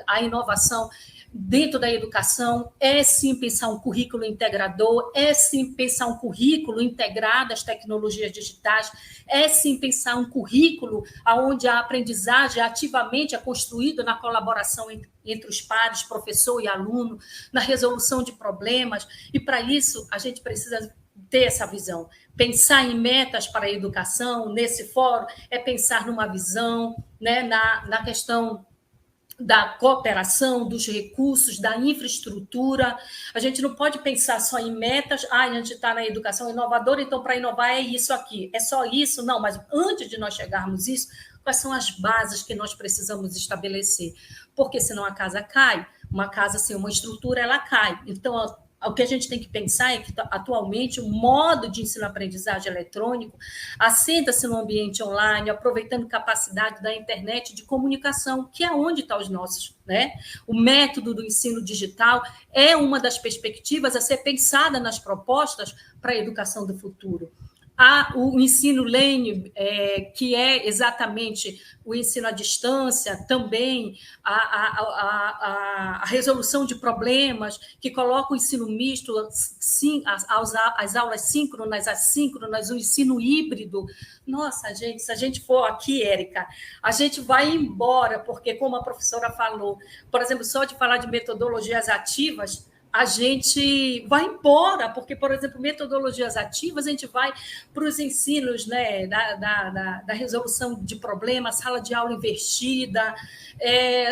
a inovação dentro da educação, é sim pensar um currículo integrador, é sim pensar um currículo integrado às tecnologias digitais, é sim pensar um currículo onde a aprendizagem ativamente é construída na colaboração entre os pares, professor e aluno, na resolução de problemas, e para isso a gente precisa ter essa visão. Pensar em metas para a educação, nesse fórum, é pensar numa visão, né, na questão da cooperação, dos recursos, da infraestrutura. A gente não pode pensar só em metas, a gente está na educação inovadora, então para inovar é isso aqui, é só isso? Não, mas antes de nós chegarmos a isso, quais são as bases que nós precisamos estabelecer? Porque senão a casa cai, uma casa sem uma estrutura, ela cai. Então, o que a gente tem que pensar é que, atualmente, o modo de ensino-aprendizagem eletrônico assenta-se no ambiente online, aproveitando capacidade da internet de comunicação, que é onde estão os nossos, né? O método do ensino digital é uma das perspectivas a ser pensada nas propostas para a educação do futuro. Há o ensino Lane, que é exatamente o ensino à distância, também a resolução de problemas, que coloca o ensino misto, sim, as aulas síncronas, assíncronas, o ensino híbrido. Nossa, gente, se a gente for aqui, Érica, a gente vai embora, porque, como a professora falou, por exemplo, só de falar de metodologias ativas, a gente vai embora, porque, por exemplo, metodologias ativas, a gente vai para os ensinos, né, da resolução de problemas, sala de aula invertida,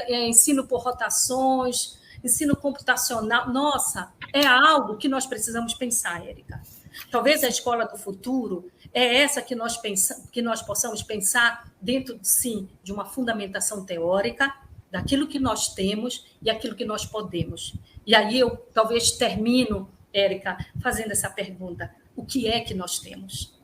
ensino por rotações, ensino computacional. Nossa, é algo que nós precisamos pensar, Érica. Talvez a escola do futuro é essa que nós possamos pensar dentro, sim, de uma fundamentação teórica, daquilo que nós temos e aquilo que nós podemos. E aí eu talvez termino, Érica, fazendo essa pergunta: o que é que nós temos?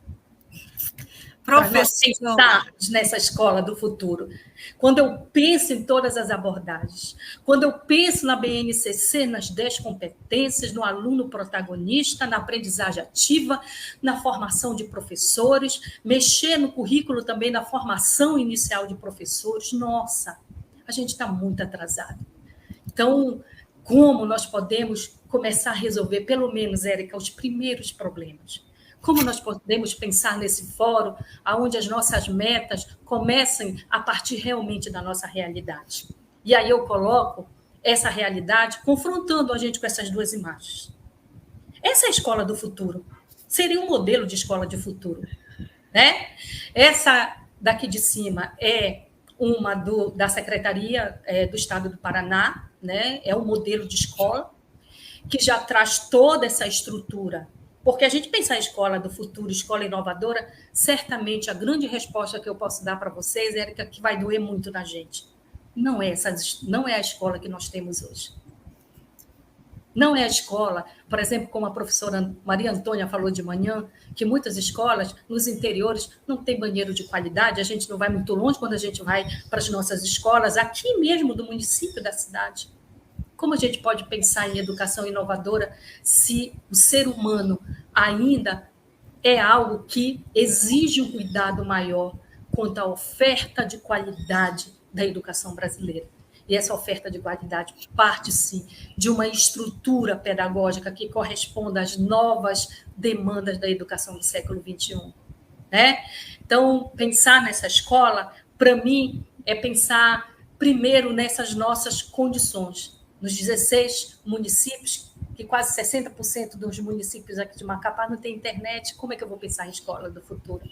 Para nós pensar nessa escola do futuro. Quando eu penso em todas as abordagens, quando eu penso na BNCC, nas 10 competências, no aluno protagonista, na aprendizagem ativa, na formação de professores, mexer no currículo também na formação inicial de professores, nossa, a gente está muito atrasado. Então, como nós podemos começar a resolver, pelo menos, Érica, os primeiros problemas? Como nós podemos pensar nesse fórum, onde as nossas metas comecem a partir realmente da nossa realidade? E aí eu coloco essa realidade confrontando a gente com essas duas imagens. Essa é a escola do futuro. Seria um modelo de escola de futuro, né? Essa daqui de cima é uma da Secretaria do Estado do Paraná, né? É um modelo de escola que já traz toda essa estrutura. Porque a gente pensar em escola do futuro, escola inovadora, certamente a grande resposta que eu posso dar para vocês, Érica, que vai doer muito na gente. Não é a escola que nós temos hoje. Não é a escola, por exemplo, como a professora Maria Antônia falou de manhã, que muitas escolas, nos interiores, não tem banheiro de qualidade, a gente não vai muito longe quando a gente vai para as nossas escolas, aqui mesmo do município da cidade. Como a gente pode pensar em educação inovadora se o ser humano ainda é algo que exige um cuidado maior quanto à oferta de qualidade da educação brasileira? E essa oferta de qualidade parte, sim, de uma estrutura pedagógica que corresponda às novas demandas da educação do século XXI. Né? Então, pensar nessa escola, para mim, é pensar primeiro nessas nossas condições, nos 16 municípios que quase 60% dos municípios aqui de Macapá não tem internet, como é que eu vou pensar em escola do futuro?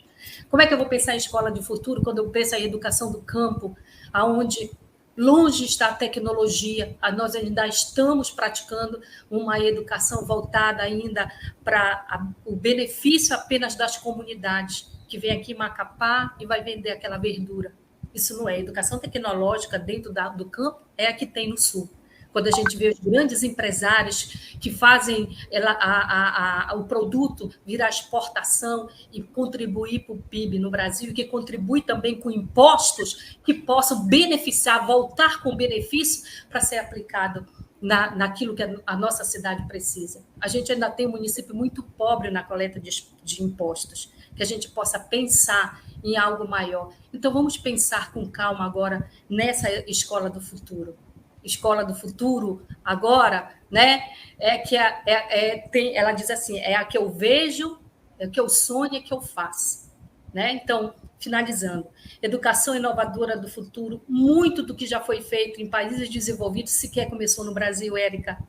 Como é que eu vou pensar em escola do futuro quando eu penso em educação do campo, aonde longe está a tecnologia, nós ainda estamos praticando uma educação voltada ainda para o benefício apenas das comunidades, que vem aqui em Macapá e vai vender aquela verdura. Isso não é educação tecnológica dentro do campo, é a que tem no Sul. Quando a gente vê os grandes empresários que fazem o produto virar exportação e contribuir para o PIB no Brasil, que contribui também com impostos que possam beneficiar, voltar com benefício para ser aplicado naquilo que a nossa cidade precisa. A gente ainda tem um município muito pobre na coleta de impostos, que a gente possa pensar em algo maior. Então, vamos pensar com calma agora nessa escola do futuro. Escola do futuro, agora, né? Ela diz assim: é a que eu vejo, é a que eu sonho, é a que eu faço. Né? Então, finalizando, educação inovadora do futuro, muito do que já foi feito em países desenvolvidos sequer começou no Brasil, Érica.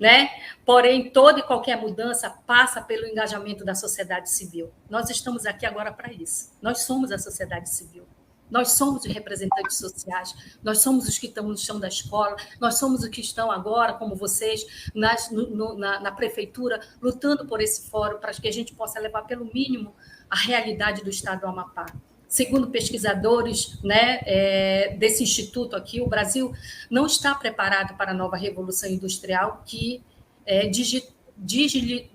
Né? Porém, toda e qualquer mudança passa pelo engajamento da sociedade civil. Nós estamos aqui agora para isso. Nós somos a sociedade civil. Nós somos os representantes sociais, nós somos os que estão no chão da escola, nós somos os que estão agora, como vocês, na prefeitura, lutando por esse fórum, para que a gente possa levar, pelo mínimo, a realidade do Estado do Amapá. Segundo pesquisadores, né, desse instituto aqui, o Brasil não está preparado para a nova revolução industrial que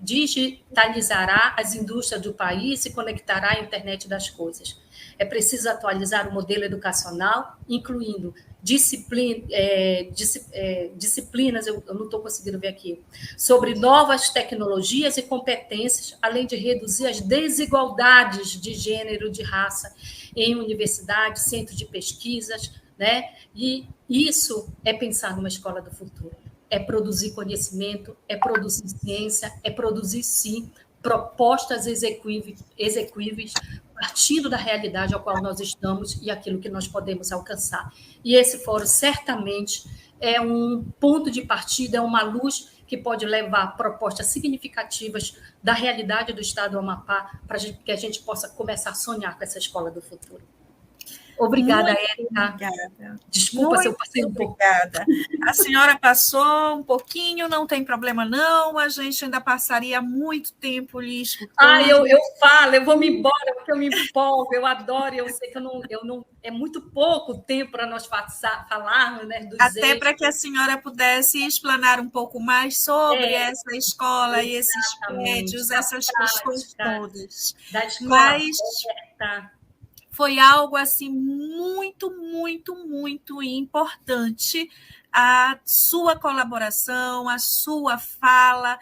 digitalizará as indústrias do país e conectará a internet das coisas. É preciso atualizar o modelo educacional, incluindo disciplinas, eu não estou conseguindo ver aqui, sobre novas tecnologias e competências, além de reduzir as desigualdades de gênero, de raça, em universidades, centros de pesquisas, né? E isso é pensar numa escola do futuro. É produzir conhecimento, é produzir ciência, é produzir, sim, propostas execuíveis, partindo da realidade ao qual nós estamos e aquilo que nós podemos alcançar. E esse fórum certamente é um ponto de partida, é uma luz que pode levar propostas significativas da realidade do Estado do Amapá para que a gente possa começar a sonhar com essa escola do futuro. Obrigada, Érica. Obrigada. Desculpa se eu passei um pouco. Obrigada. A senhora passou um pouquinho, não tem problema não, a gente ainda passaria muito tempo lhe escutando. Eu falo, eu vou me embora, porque eu me empolgo, eu adoro, eu sei que eu não é muito pouco tempo para nós falarmos, né, dos até para que a senhora pudesse explanar um pouco mais sobre essa escola e esses prédios, essas questões todas. Da escola. Mas foi algo assim muito, muito, muito importante a sua colaboração, a sua fala.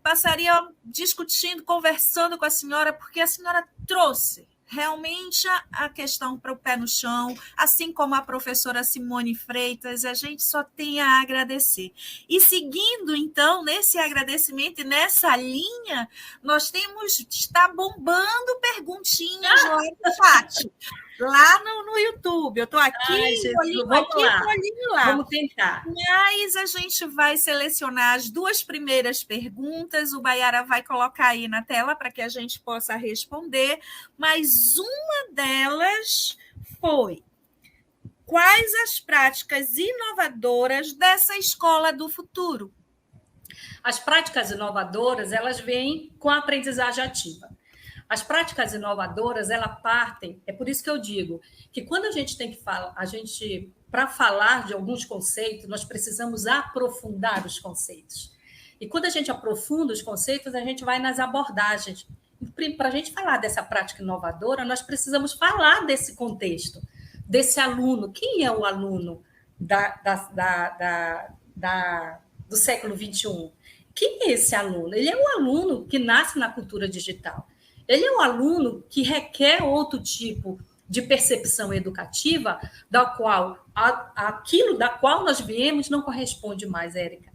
Passaria discutindo, conversando com a senhora, porque a senhora trouxe realmente a questão para o pé no chão, assim como a professora Simone Freitas, a gente só tem a agradecer. E seguindo, então, nesse agradecimento e nessa linha, nós está bombando perguntinhas lá no chat, lá no YouTube. Eu estou aqui, olhinho lá. Vamos tentar. Mas a gente vai selecionar as duas primeiras perguntas, o Baiara vai colocar aí na tela para que a gente possa responder, mas uma delas foi: quais as práticas inovadoras dessa escola do futuro? As práticas inovadoras, elas vêm com a aprendizagem ativa. As práticas inovadoras, elas partem, é por isso que eu digo que quando a gente tem que falar, para falar de alguns conceitos, nós precisamos aprofundar os conceitos. E quando a gente aprofunda os conceitos, a gente vai nas abordagens. Para a gente falar dessa prática inovadora, nós precisamos falar desse contexto, desse aluno. Quem é o aluno do século XXI? Quem é esse aluno? Ele é um aluno que nasce na cultura digital. Ele é um aluno que requer outro tipo de percepção educativa, da qual aquilo da qual nós viemos não corresponde mais, Érica.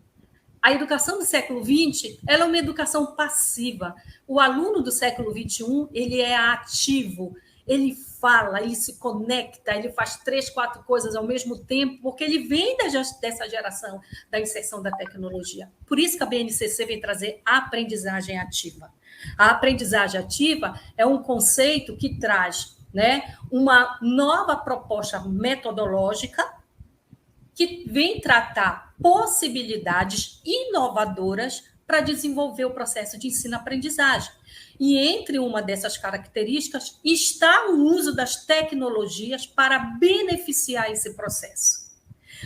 A educação do século XX, ela é uma educação passiva. O aluno do século XXI, ele é ativo, ele fala, ele se conecta, ele faz 3, 4 coisas ao mesmo tempo, porque ele vem dessa geração da inserção da tecnologia. Por isso que a BNCC vem trazer a aprendizagem ativa. A aprendizagem ativa é um conceito que traz, né, uma nova proposta metodológica que vem tratar possibilidades inovadoras para desenvolver o processo de ensino-aprendizagem. E entre uma dessas características está o uso das tecnologias para beneficiar esse processo.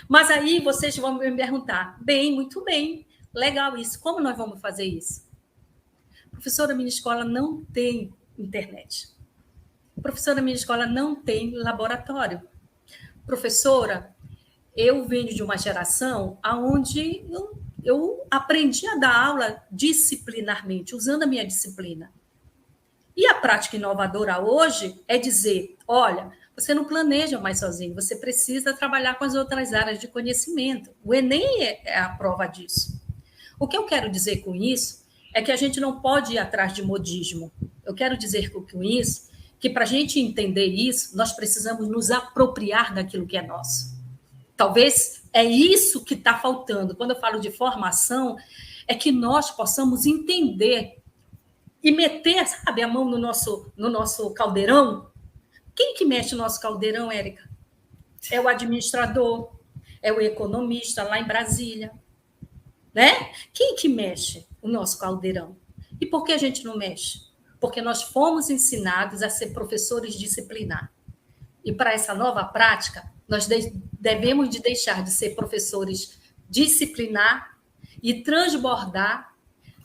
Mas aí vocês vão me perguntar, muito bem, legal isso, como nós vamos fazer isso? Professora, minha escola não tem internet. Professora, minha escola não tem laboratório. Professora, eu venho de uma geração onde eu aprendi a dar aula disciplinarmente, usando a minha disciplina. E a prática inovadora hoje é dizer, olha, você não planeja mais sozinho, você precisa trabalhar com as outras áreas de conhecimento. O Enem é a prova disso. O que eu quero dizer com isso é que a gente não pode ir atrás de modismo. Eu quero dizer com isso que para a gente entender isso, nós precisamos nos apropriar daquilo que é nosso. Talvez é isso que está faltando. Quando eu falo de formação, é que nós possamos entender e meter, sabe, a mão no nosso caldeirão. Quem que mexe no nosso caldeirão, Érica? É o administrador, é o economista lá em Brasília, né? Quem que mexe o nosso caldeirão? E por que a gente não mexe? Porque nós fomos ensinados a ser professores disciplinar. E para essa nova prática, nós devemos de deixar de ser professores disciplinar e transbordar,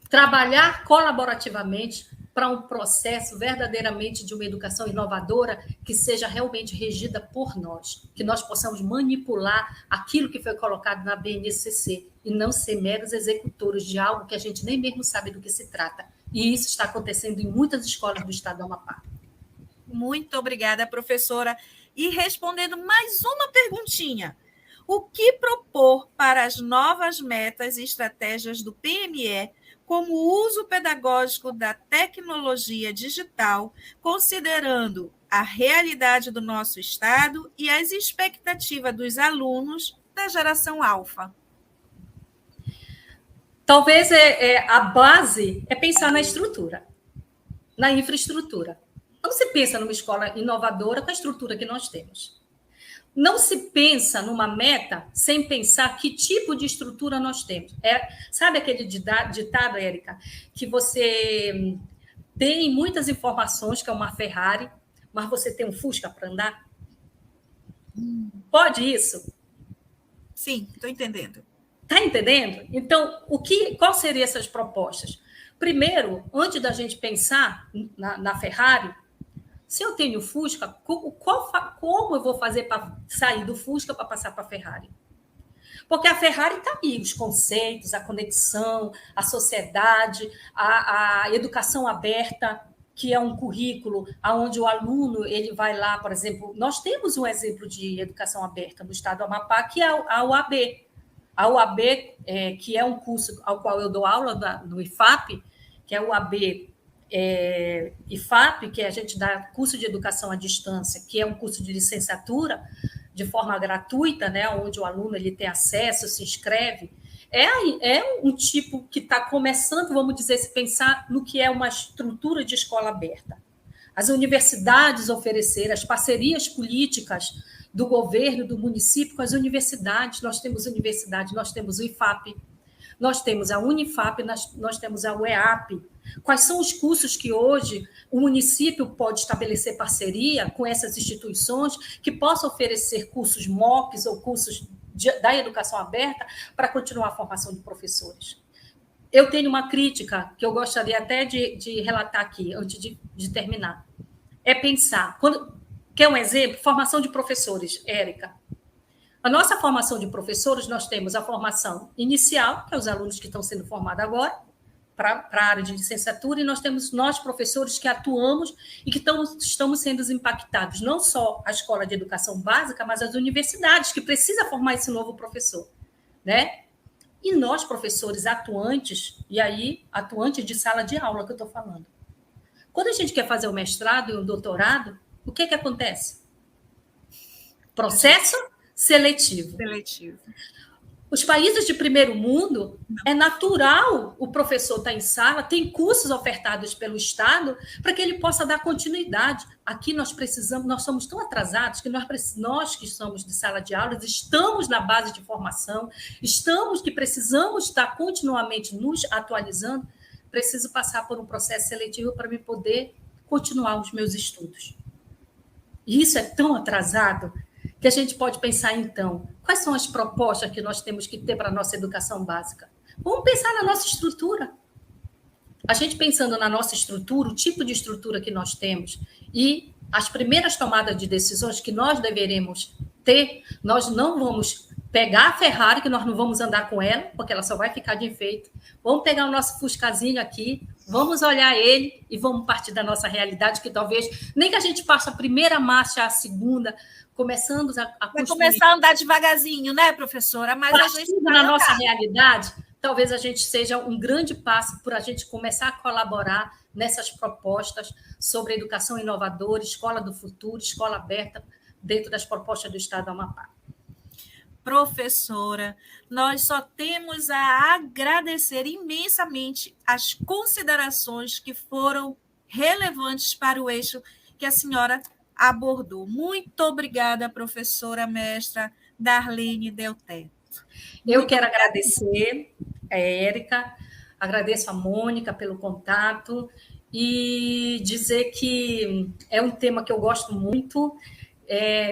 trabalhar colaborativamente para um processo verdadeiramente de uma educação inovadora que seja realmente regida por nós, que nós possamos manipular aquilo que foi colocado na BNCC e não ser meros executores de algo que a gente nem mesmo sabe do que se trata. E isso está acontecendo em muitas escolas do estado do Amapá. Muito obrigada, professora. E respondendo mais uma perguntinha, o que propor para as novas metas e estratégias do PME como o uso pedagógico da tecnologia digital, considerando a realidade do nosso estado e as expectativas dos alunos da geração alfa? Talvez a base é pensar na estrutura, na infraestrutura. Não se pensa numa escola inovadora com a estrutura que nós temos. Não se pensa numa meta sem pensar que tipo de estrutura nós temos. Sabe aquele ditado, Érica, que você tem muitas informações, que é uma Ferrari, mas você tem um Fusca para andar? Pode isso? Sim, estou entendendo. Está entendendo? Então, qual seriam essas propostas? Primeiro, antes da gente pensar na Ferrari, se eu tenho Fusca, como eu vou fazer para sair do Fusca para passar para a Ferrari? Porque a Ferrari está aí, os conceitos, a conexão, a sociedade, a educação aberta, que é um currículo onde o aluno ele vai lá, por exemplo, nós temos um exemplo de educação aberta no estado do Amapá, que é a UAB. A UAB, que é um curso ao qual eu dou aula no IFAP, que é o UAB IFAP, que a gente dá curso de educação à distância, que é um curso de licenciatura de forma gratuita, né, onde o aluno ele tem acesso, se inscreve. É um tipo que está começando, vamos dizer, se pensar no que é uma estrutura de escola aberta. As universidades ofereceram, as parcerias políticas do governo, do município com as universidades. Nós temos universidade, nós temos o IFAP, nós temos a Unifap, nós temos a UEAP. Quais são os cursos que hoje o município pode estabelecer parceria com essas instituições que possam oferecer cursos MOOCs ou cursos da educação aberta para continuar a formação de professores? Eu tenho uma crítica que eu gostaria até de relatar aqui, antes de terminar. É pensar, quer um exemplo? Formação de professores, Érica. A nossa formação de professores, nós temos a formação inicial, que é os alunos que estão sendo formados agora, para a área de licenciatura, e nós temos nós, professores, que atuamos e que estamos sendo impactados, não só a escola de educação básica, mas as universidades, que precisam formar esse novo professor, né? E nós, professores atuantes, e aí, atuantes de sala de aula que eu estou falando. Quando a gente quer fazer o mestrado e o doutorado, o que acontece? Processo seletivo. Os países de primeiro mundo, é natural o professor estar em sala, tem cursos ofertados pelo Estado para que ele possa dar continuidade. Aqui nós somos tão atrasados que nós que somos de sala de aulas, estamos na base de formação, precisamos estar continuamente nos atualizando, preciso passar por um processo seletivo para me poder continuar os meus estudos. E isso é tão atrasado que a gente pode pensar, então, quais são as propostas que nós temos que ter para a nossa educação básica? Vamos pensar na nossa estrutura. A gente pensando na nossa estrutura, o tipo de estrutura que nós temos e as primeiras tomadas de decisões que nós deveremos ter, nós não vamos pegar a Ferrari, que nós não vamos andar com ela, porque ela só vai ficar de enfeite. Vamos pegar o nosso Fuscazinho aqui, vamos olhar ele e vamos partir da nossa realidade, que talvez, nem que a gente passe a primeira marcha, a segunda, começando a construir. Vai começar a andar devagarzinho, né, professora? Mas a gente na nossa realidade, talvez a gente seja um grande passo para a gente começar a colaborar nessas propostas sobre educação inovadora, escola do futuro, escola aberta, dentro das propostas do Estado do Amapá. Professora, nós só temos a agradecer imensamente as considerações que foram relevantes para o eixo que a senhora abordou. Muito obrigada, professora mestra Darlene Del Teto. Eu quero agradecer a Érica, agradeço a Mônica pelo contato e dizer que é um tema que eu gosto muito.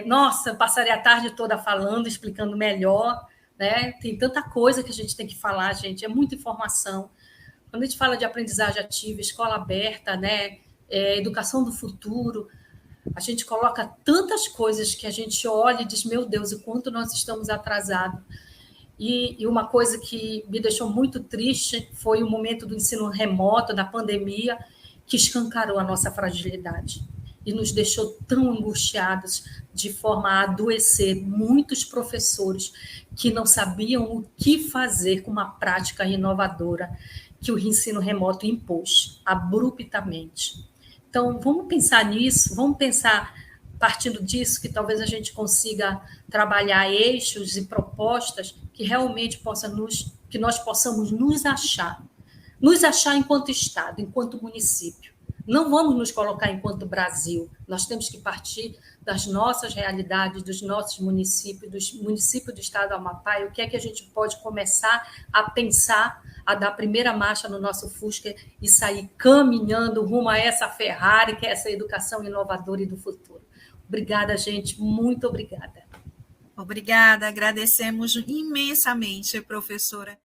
Nossa, eu passaria a tarde toda falando, explicando melhor, né? Tem tanta coisa que a gente tem que falar, gente, é muita informação. Quando a gente fala de aprendizagem ativa, escola aberta, né? Educação do futuro, a gente coloca tantas coisas que a gente olha e diz, meu Deus, o quanto nós estamos atrasados. E uma coisa que me deixou muito triste foi o momento do ensino remoto, da pandemia, que escancarou a nossa fragilidade e nos deixou tão angustiados de forma a adoecer muitos professores que não sabiam o que fazer com uma prática inovadora que o ensino remoto impôs abruptamente. Então, vamos pensar nisso, vamos pensar, partindo disso, que talvez a gente consiga trabalhar eixos e propostas que realmente que nós possamos nos achar enquanto Estado, enquanto município. Não vamos nos colocar enquanto Brasil, nós temos que partir das nossas realidades, dos nossos municípios, dos municípios do Estado do Amapá, e o que é que a gente pode começar a pensar, a dar a primeira marcha no nosso Fusca e sair caminhando rumo a essa Ferrari, que é essa educação inovadora e do futuro. Obrigada, gente, muito obrigada. Obrigada, agradecemos imensamente, professora.